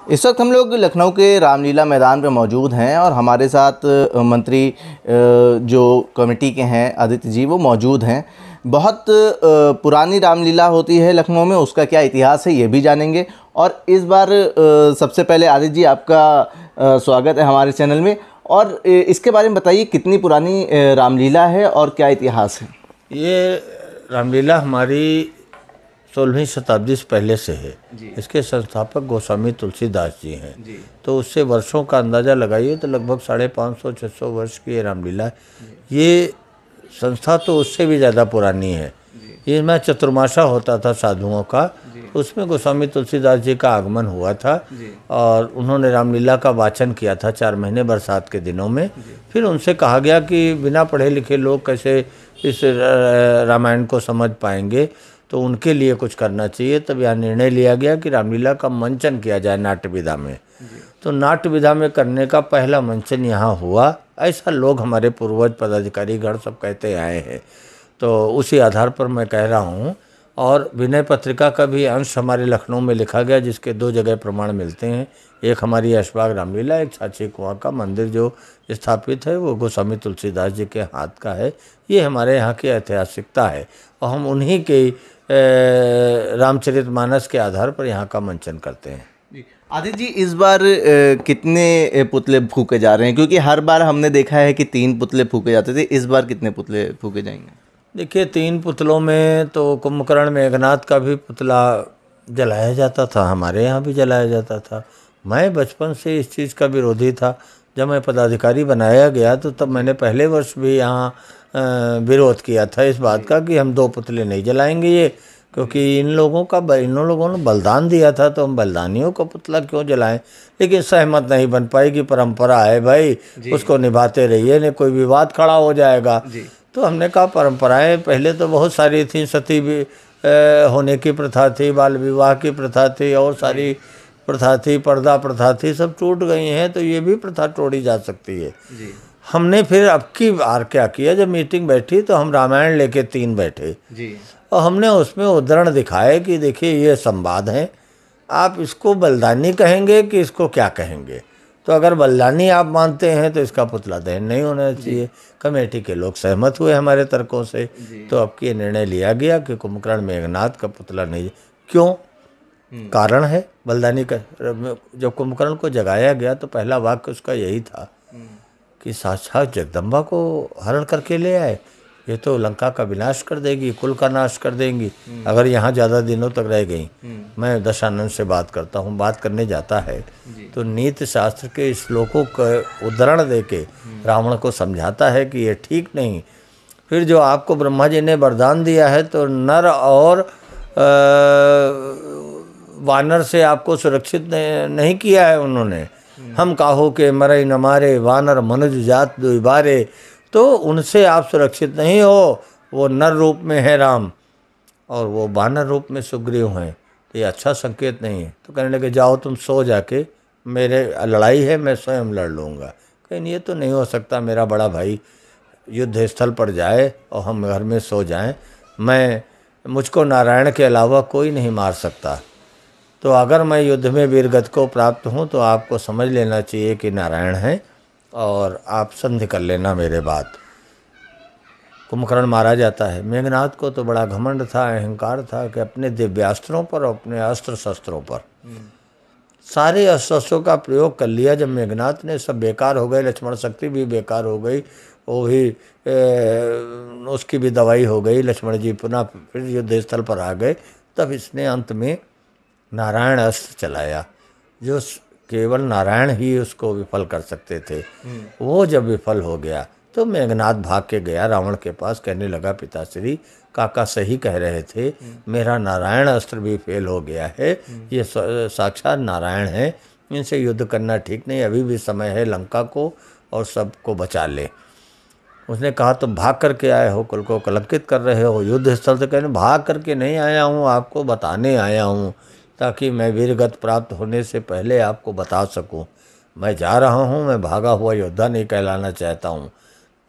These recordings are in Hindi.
इस वक्त हम लोग लखनऊ के रामलीला मैदान पे मौजूद हैं और हमारे साथ मंत्री जो कमेटी के हैं आदित्य जी वो मौजूद हैं। बहुत पुरानी रामलीला होती है लखनऊ में, उसका क्या इतिहास है ये भी जानेंगे। और इस बार सबसे पहले आदित्य जी आपका स्वागत है हमारे चैनल में, और इसके बारे में बताइए कितनी पुरानी रामलीला है और क्या इतिहास है। ये रामलीला हमारी 16वीं शताब्दी से पहले से है। इसके संस्थापक गोस्वामी तुलसीदास जी हैं। तो उससे वर्षों का अंदाज़ा लगाइए तो लगभग 550-600 वर्ष की ये रामलीला है। ये संस्था तो उससे भी ज़्यादा पुरानी है। ये में चतुर्मासा होता था साधुओं का, उसमें गोस्वामी तुलसीदास जी का आगमन हुआ था और उन्होंने रामलीला का वाचन किया था 4 महीने बरसात के दिनों में। फिर उनसे कहा गया कि बिना पढ़े लिखे लोग कैसे इस रामायण को समझ पाएंगे, तो उनके लिए कुछ करना चाहिए। तब यह निर्णय लिया गया कि रामलीला का मंचन किया जाए नाट्य विधा में। तो नाट्य विधा में करने का पहला मंचन यहाँ हुआ, ऐसा लोग हमारे पूर्वज पदाधिकारी गण सब कहते आए हैं। तो उसी आधार पर मैं कह रहा हूँ। और विनय पत्रिका का भी अंश हमारे लखनऊ में लिखा गया, जिसके 2 जगह प्रमाण मिलते हैं। एक हमारी ऐशबाग रामलीला, एक छाछी कुआं का मंदिर जो स्थापित है वो गोस्वामी तुलसीदास जी के हाथ का है। ये हमारे यहाँ की ऐतिहासिकता है और हम उन्हीं के रामचरितमानस के आधार पर यहाँ का मंचन करते हैं। आदित्य जी इस बार कितने पुतले फूके जा रहे हैं, क्योंकि हर बार हमने देखा है कि 3 पुतले फूके जाते थे, इस बार कितने पुतले फूके जाएंगे। देखिए 3 पुतलों में तो कुंभकर्ण मेघनाथ का भी पुतला जलाया जाता था, हमारे यहाँ भी जलाया जाता था। मैं बचपन से इस चीज़ का विरोधी था। जब मैं पदाधिकारी बनाया गया तो तब मैंने पहले वर्ष भी यहाँ विरोध किया था इस बात का कि हम 2 पुतले नहीं जलाएंगे ये, क्योंकि इन लोगों ने बलिदान दिया था, तो हम बलिदानियों का पुतला क्यों जलाएं। लेकिन सहमत नहीं बन पाई कि परंपरा है भाई, उसको निभाते रहिए, नहीं कोई विवाद खड़ा हो जाएगा। तो हमने कहा परंपराएं पहले तो बहुत सारी थी, सती भी होने की प्रथा थी, बाल विवाह की प्रथा थी, और सारी प्रथा थी, पर्दा प्रथा थी, सब टूट गई हैं। तो ये भी प्रथा तोड़ी जा सकती है। हमने फिर अब की बार क्या किया, जब मीटिंग बैठी तो हम रामायण लेके 3 बैठे और हमने उसमें उदाहरण दिखाए कि देखिए ये संवाद है, आप इसको बलिदानी कहेंगे कि इसको क्या कहेंगे। तो अगर बलिदानी आप मानते हैं तो इसका पुतला दहन नहीं होना चाहिए। कमेटी के लोग सहमत हुए हमारे तर्कों से। तो अब ये निर्णय लिया गया कि कुंभकर्ण मेघनाथ का पुतला नहीं। क्यों? कारण है बलिदानी का। जब कुंभकर्ण को जगाया गया तो पहला वाक्य उसका यही था कि साक्षात जगदम्बा को हरण करके ले आए, ये तो लंका का विनाश कर देगी, कुल का नाश कर देंगी अगर यहाँ ज़्यादा दिनों तक रह गई। मैं दशानंद से बात करता हूँ, बात करने जाता है तो नीति शास्त्र के श्लोकों का उदाहरण देके रावण को समझाता है कि ये ठीक नहीं। फिर जो आपको ब्रह्मा जी ने वरदान दिया है तो नर और वानर से आपको सुरक्षित नहीं किया है उन्होंने। हम काहो के मरे न मारे, वानर मनुज जात दुबारे। तो उनसे आप सुरक्षित नहीं हो। वो नर रूप में है राम और वो वानर रूप में सुग्रीव हैं, तो ये अच्छा संकेत नहीं है। तो कहने लगे जाओ तुम सो जाके, मेरे लड़ाई है मैं स्वयं लड़ लूँगा। कहीं ये तो नहीं हो सकता, मेरा बड़ा भाई युद्ध स्थल पर जाए और हम घर में सो जाएं। मुझको नारायण के अलावा कोई नहीं मार सकता। तो अगर मैं युद्ध में वीरगति को प्राप्त हूँ तो आपको समझ लेना चाहिए कि नारायण है और आप संधि कर लेना मेरे बाद। कुंभकर्ण मारा जाता है। मेघनाथ को तो बड़ा घमंड था, अहंकार था कि अपने दिव्यास्त्रों पर, अपने अस्त्र शस्त्रों पर सारे अस्त्रों का प्रयोग कर लिया। जब मेघनाथ ने सब बेकार हो गए, लक्ष्मण शक्ति भी बेकार हो गई, वो भी उसकी भी दवाई हो गई, लक्ष्मण जी पुनः फिर युद्ध स्थल पर आ गए। तब इसने अंत में नारायण अस्त्र चलाया, जो केवल नारायण ही उसको विफल कर सकते थे। वो जब विफल हो गया तो मेघनाथ भाग के गया रावण के पास, कहने लगा पिताश्री काका सही कह रहे थे, मेरा नारायण अस्त्र भी फेल हो गया है, ये साक्षात नारायण है, इनसे युद्ध करना ठीक नहीं, अभी भी समय है, लंका को और सबको बचा ले। उसने कहा तो भाग करके आए हो, कुल को कलंकित कर रहे हो युद्ध स्थल से। कहने भाग करके नहीं आया हूँ, आपको बताने आया हूँ, ताकि मैं वीरगति प्राप्त होने से पहले आपको बता सकूं। मैं जा रहा हूं, मैं भागा हुआ योद्धा नहीं कहलाना चाहता हूं,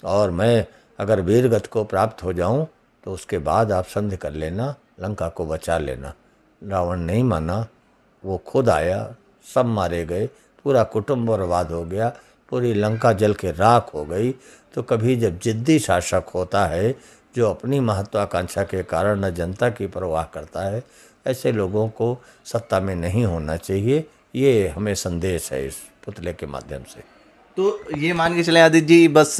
और मैं अगर वीरगति को प्राप्त हो जाऊं तो उसके बाद आप संधि कर लेना, लंका को बचा लेना। रावण नहीं माना, वो खुद आया, सब मारे गए, पूरा कुटुंब बर्बाद हो गया, पूरी लंका जल के राख हो गई। तो कभी जब जिद्दी शासक होता है जो अपनी महत्वाकांक्षा के कारण न जनता की परवाह करता है, ऐसे लोगों को सत्ता में नहीं होना चाहिए। ये हमें संदेश है इस पुतले के माध्यम से। तो ये मान के चले आदित्य जी, बस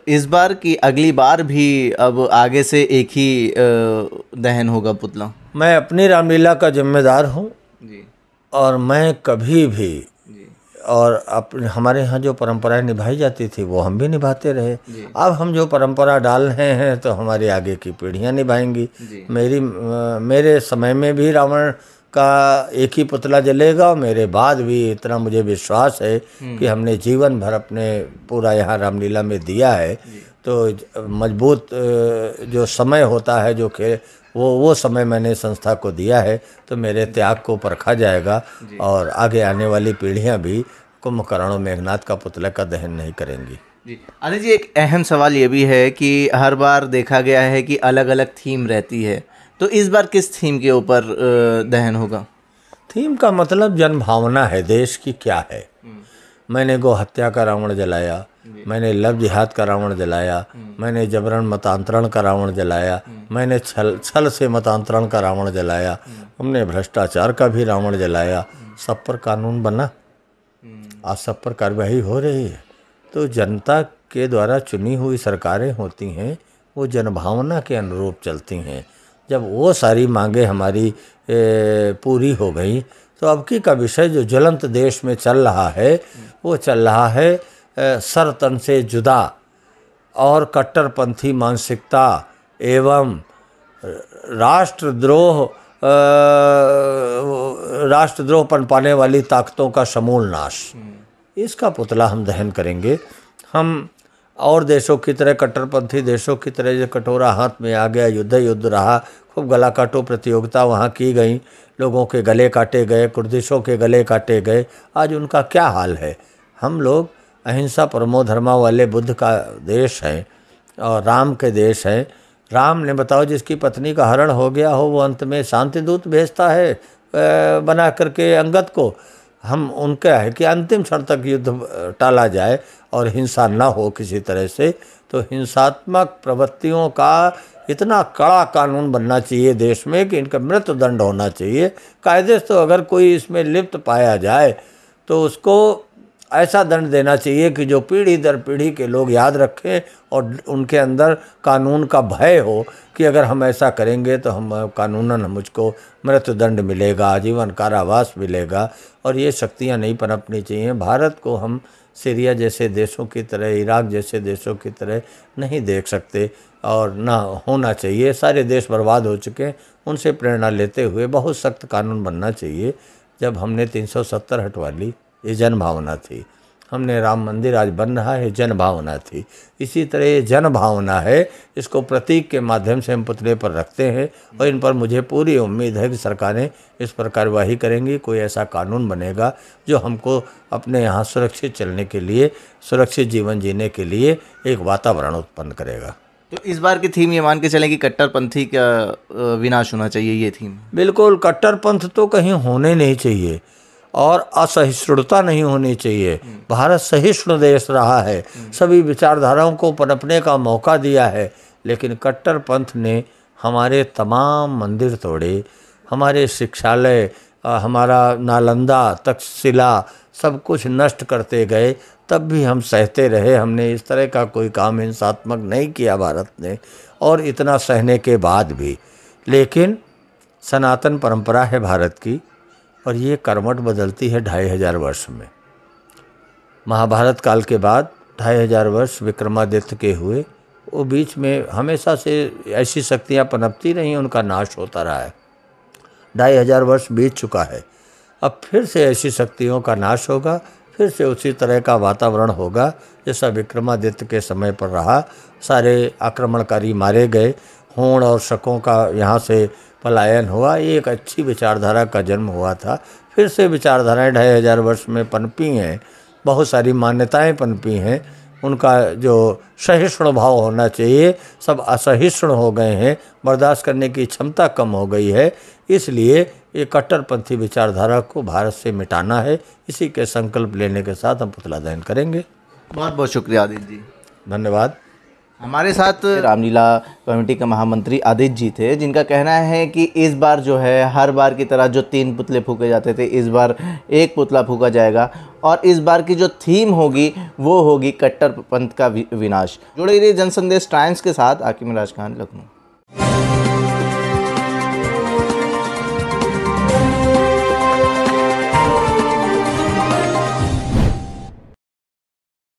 इस बार की अगली बार भी अब आगे से एक ही दहन होगा पुतला? मैं अपनी रामलीला का जिम्मेदार हूँ जी। और मैं कभी भी जी। और हमारे यहाँ जो परंपराएं निभाई जाती थी वो हम भी निभाते रहे। अब हम जो परंपरा डाल रहे हैं तो हमारी आगे की पीढ़ियां निभाएंगी। मेरे समय में भी रावण का एक ही पुतला जलेगा और मेरे बाद भी इतना मुझे विश्वास है कि हमने जीवन भर अपने पूरा यहाँ रामलीला में दिया है। तो मजबूत जो समय होता है जो वो समय मैंने संस्था को दिया है, तो मेरे त्याग को परखा जाएगा और आगे आने वाली पीढ़ियां भी कुंभकर्ण और मेघनाथ का पुतला का दहन नहीं करेंगी। जी अनिल जी, एक अहम सवाल ये भी है कि हर बार देखा गया है कि अलग अलग थीम रहती है, तो इस बार किस थीम के ऊपर दहन होगा? थीम का मतलब जन भावना है, देश की क्या है। मैंने गो हत्या का रावण जलाया, मैंने लव जिहाद का रावण जलाया, मैंने जबरन मतांतरण का रावण जलाया, मैंने छल से मतांतरण का रावण जलाया, हमने भ्रष्टाचार का भी रावण जलाया। सब पर कानून बना, आज सब पर कार्रवाई हो रही है। तो जनता के द्वारा चुनी हुई सरकारें होती हैं, वो जनभावना के अनुरूप चलती हैं। जब वो सारी मांगे हमारी पूरी हो गई, तो अब की का विषय जो ज्वलंत देश में चल रहा है वो चल रहा है सर तन से जुदा और कट्टरपंथी मानसिकता एवं राष्ट्रद्रोह पनपाने वाली ताकतों का समूल नाश। इसका पुतला हम दहन करेंगे। हम और देशों की तरह, कट्टरपंथी देशों की तरह, जो कटोरा हाथ में आ गया, युद्ध रहा, खूब गला काटो प्रतियोगिता वहाँ की गई, लोगों के गले काटे गए, कुर्दिशों के गले काटे गए। आज उनका क्या हाल है? हम लोग अहिंसा परमो धर्मा वाले बुद्ध का देश है और राम के देश है। राम ने बताओ जिसकी पत्नी का हरण हो गया हो वो अंत में शांति दूत भेजता है बना करके अंगद को। हम उनका है कि अंतिम क्षण तक युद्ध टाला जाए और हिंसा ना हो किसी तरह से। तो हिंसात्मक प्रवृत्तियों का इतना कड़ा कानून बनना चाहिए देश में कि इनका मृत्यु दंड होना चाहिए कायदे से। तो अगर कोई इसमें लिप्त पाया जाए तो उसको ऐसा दंड देना चाहिए कि जो पीढ़ी दर पीढ़ी के लोग याद रखें और उनके अंदर कानून का भय हो कि अगर हम ऐसा करेंगे तो हम कानूनन मुझको मृत्यु दंड मिलेगा, आजीवन कारावास मिलेगा। और ये शक्तियाँ नहीं पनपनी चाहिए। भारत को हम सीरिया जैसे देशों की तरह, इराक जैसे देशों की तरह नहीं देख सकते और ना होना चाहिए। सारे देश बर्बाद हो चुके हैं, उनसे प्रेरणा लेते हुए बहुत सख्त कानून बनना चाहिए। जब हमने 370 हटवा ली, ये जन भावना थी। हमने राम मंदिर आज बन रहा है, जन भावना थी। इसी तरह ये जन भावना है, इसको प्रतीक के माध्यम से हम पुतले पर रखते हैं और इन पर मुझे पूरी उम्मीद है कि सरकारें इस पर कार्यवाही करेंगी। कोई ऐसा कानून बनेगा जो हमको अपने यहाँ सुरक्षित चलने के लिए, सुरक्षित जीवन जीने के लिए एक वातावरण उत्पन्न करेगा। तो इस बार की थीम ये मान के चलें कि कट्टरपंथी का विनाश होना चाहिए, ये थीम? बिल्कुल, कट्टरपंथ तो कहीं होने नहीं चाहिए और असहिष्णुता नहीं होनी चाहिए। भारत सहिष्णु देश रहा है, सभी विचारधाराओं को पनपने का मौका दिया है, लेकिन कट्टरपंथ ने हमारे तमाम मंदिर तोड़े, हमारे शिक्षालय, हमारा नालंदा, तक्षशिला सब कुछ नष्ट करते गए। तब भी हम सहते रहे। हमने इस तरह का कोई काम हिंसात्मक नहीं किया भारत ने, और इतना सहने के बाद भी। लेकिन सनातन परंपरा है भारत की और ये कर्मठ बदलती है 2500 वर्ष में। महाभारत काल के बाद 2500 वर्ष विक्रमादित्य के हुए, वो बीच में हमेशा से ऐसी शक्तियाँ पनपती रही, उनका नाश होता रहा है। 2500 वर्ष बीत चुका है, अब फिर से ऐसी शक्तियों का नाश होगा, फिर से उसी तरह का वातावरण होगा जैसा विक्रमादित्य के समय पर रहा। सारे आक्रमणकारी मारे गए, होड़ और शकों का यहाँ से पलायन हुआ। ये एक अच्छी विचारधारा का जन्म हुआ था। फिर से विचारधाराएं 2500 वर्ष में पनपी हैं, बहुत सारी मान्यताएं पनपी हैं। उनका जो सहिष्णु भाव होना चाहिए, सब असहिष्णु हो गए हैं, बर्दाश्त करने की क्षमता कम हो गई है। इसलिए ये कट्टरपंथी विचारधारा को भारत से मिटाना है। इसी के संकल्प लेने के साथ हम पुतला दहन करेंगे। बहुत बहुत शुक्रिया आदित्य जी। धन्यवाद। हमारे साथ रामलीला कमेटी के महामंत्री आदित्य जी थे, जिनका कहना है कि इस बार जो है हर बार की तरह जो 3 पुतले फूके जाते थे, इस बार 1 पुतला फूका जाएगा और इस बार की जो थीम होगी वो होगी कट्टरपंथ का विनाश। जुड़े रहिए जनसंदेश टाइम्स के साथ। आकिब राज खान, लखनऊ।